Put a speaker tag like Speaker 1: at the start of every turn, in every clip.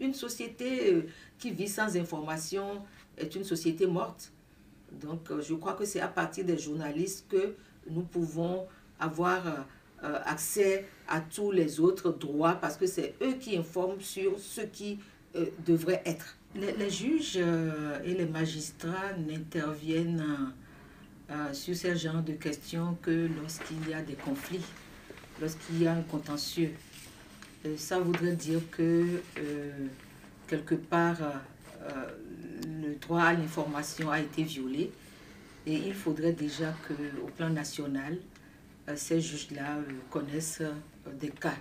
Speaker 1: une société qui vit sans information est une société morte. Donc, je crois que c'est à partir des journalistes que nous pouvons avoir accès à tous les autres droits parce que c'est eux qui informent sur ce qui devrait être. Les juges et les magistrats n'interviennent sur ce genre de questions que lorsqu'il y a des conflits, lorsqu'il y a un contentieux. Ça voudrait dire que quelque part le droit à l'information a été violé et il faudrait déjà qu'au plan national, ces juges-là connaissent des cas.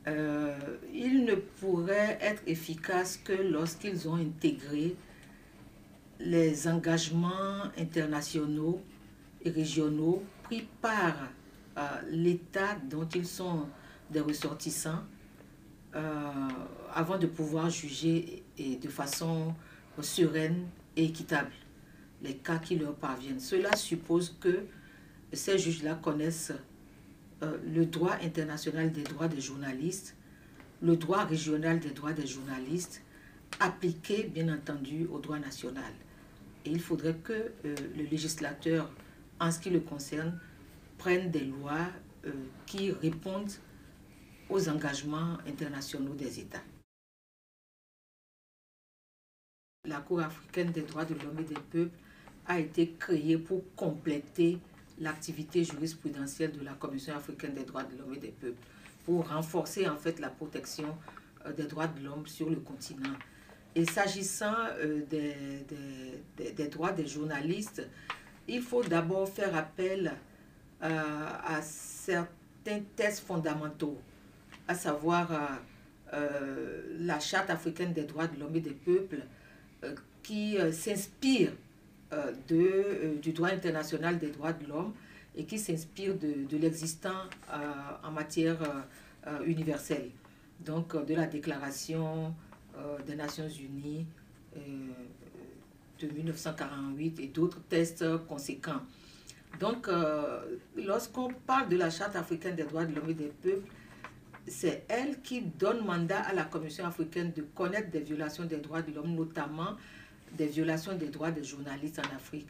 Speaker 1: Ils ne pourraient être efficaces que lorsqu'ils ont intégré les engagements internationaux et régionaux pris par l'État dont ils sont des ressortissants avant de pouvoir juger de façon sereine et équitable les cas qui leur parviennent. Cela suppose que ces juges-là connaissent le droit international des droits des journalistes, le droit régional des droits des journalistes, appliqué bien entendu au droit national. Et il faudrait que le législateur, en ce qui le concerne, prenne des lois qui répondent aux engagements internationaux des États. La Cour africaine des droits de l'homme et des peuples a été créée pour compléter l'activité jurisprudentielle de la Commission africaine des droits de l'homme et des peuples, pour renforcer en fait la protection des droits de l'homme sur le continent. Et s'agissant des droits des journalistes, il faut d'abord faire appel à certains textes fondamentaux, à savoir la Charte africaine des droits de l'homme et des peuples, qui s'inspire du droit international des droits de l'homme et qui s'inspire de l'existant en matière universelle, donc de la Déclaration des Nations Unies de 1948 et d'autres textes conséquents. Donc, lorsqu'on parle de la Charte africaine des droits de l'homme et des peuples, c'est elle qui donne mandat à la Commission africaine de connaître des violations des droits de l'homme, notamment des violations des droits des journalistes en Afrique.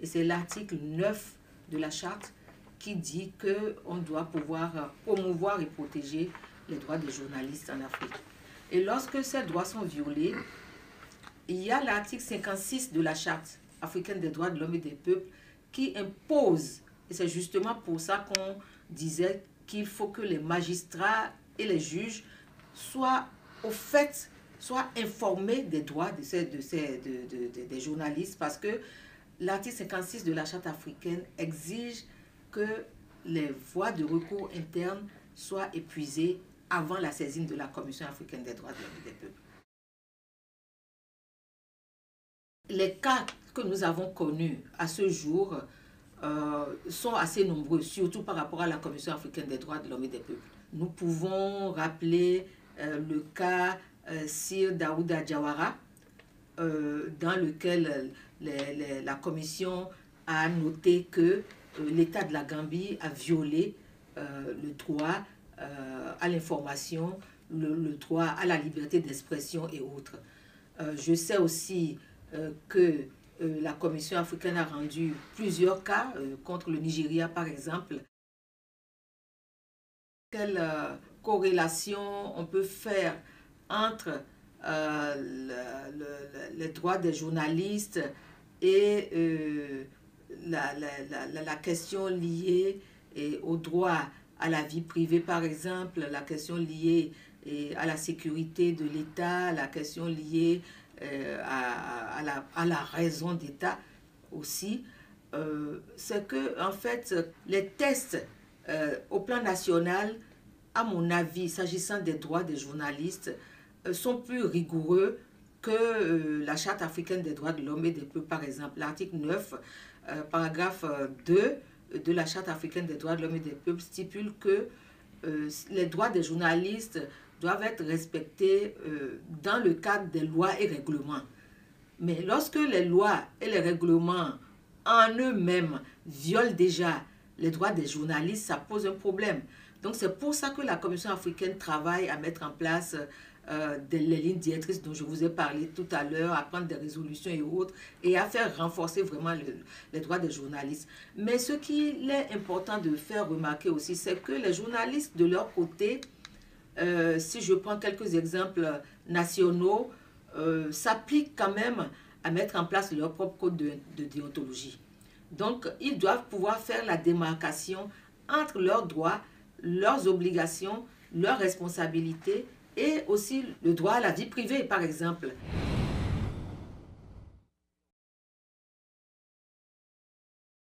Speaker 1: Et c'est l'article 9 de la Charte qui dit qu'on doit pouvoir promouvoir et protéger les droits des journalistes en Afrique. Et lorsque ces droits sont violés, il y a l'article 56 de la Charte africaine des droits de l'homme et des peuples qui impose, et c'est justement pour ça qu'on disait qu'il faut que les magistrats et les juges soient au fait, soient informés des droits des journalistes, parce que l'article 56 de la Charte africaine exige que les voies de recours internes soient épuisées avant la saisine de la Commission africaine des droits de l'homme et des peuples. Les cas que nous avons connus à ce jour sont assez nombreux, surtout par rapport à la Commission africaine des droits de l'homme et des peuples. Nous pouvons rappeler le cas Sir Daouda Jawara, dans lequel la Commission a noté que l'État de la Gambie a violé le droit à l'information, le droit à la liberté d'expression et autres. Je sais aussi que la Commission africaine a rendu plusieurs cas contre le Nigeria, par exemple. Quelle corrélation on peut faire entre les droits des journalistes et la question liée au droit à la vie privée, par exemple, la question liée à la sécurité de l'État, la question liée à la raison d'État aussi, c'est que en fait les tests au plan national, à mon avis, s'agissant des droits des journalistes, sont plus rigoureux que la Charte africaine des droits de l'homme et des peuples. Par exemple, l'article 9, paragraphe 2 de la Charte africaine des droits de l'homme et des peuples stipule que les droits des journalistes doivent être respectés dans le cadre des lois et règlements. Mais lorsque les lois et les règlements en eux-mêmes violent déjà les droits des journalistes, ça pose un problème. Donc c'est pour ça que la Commission africaine travaille à mettre en place les lignes directrices dont je vous ai parlé tout à l'heure, à prendre des résolutions et autres, et à faire renforcer vraiment les droits des journalistes. Mais ce qu'il est important de faire remarquer aussi, c'est que les journalistes de leur côté, si je prends quelques exemples nationaux, s'appliquent quand même à mettre en place leur propre code de déontologie. Donc, ils doivent pouvoir faire la démarcation entre leurs droits, leurs obligations, leurs responsabilités et aussi le droit à la vie privée, par exemple.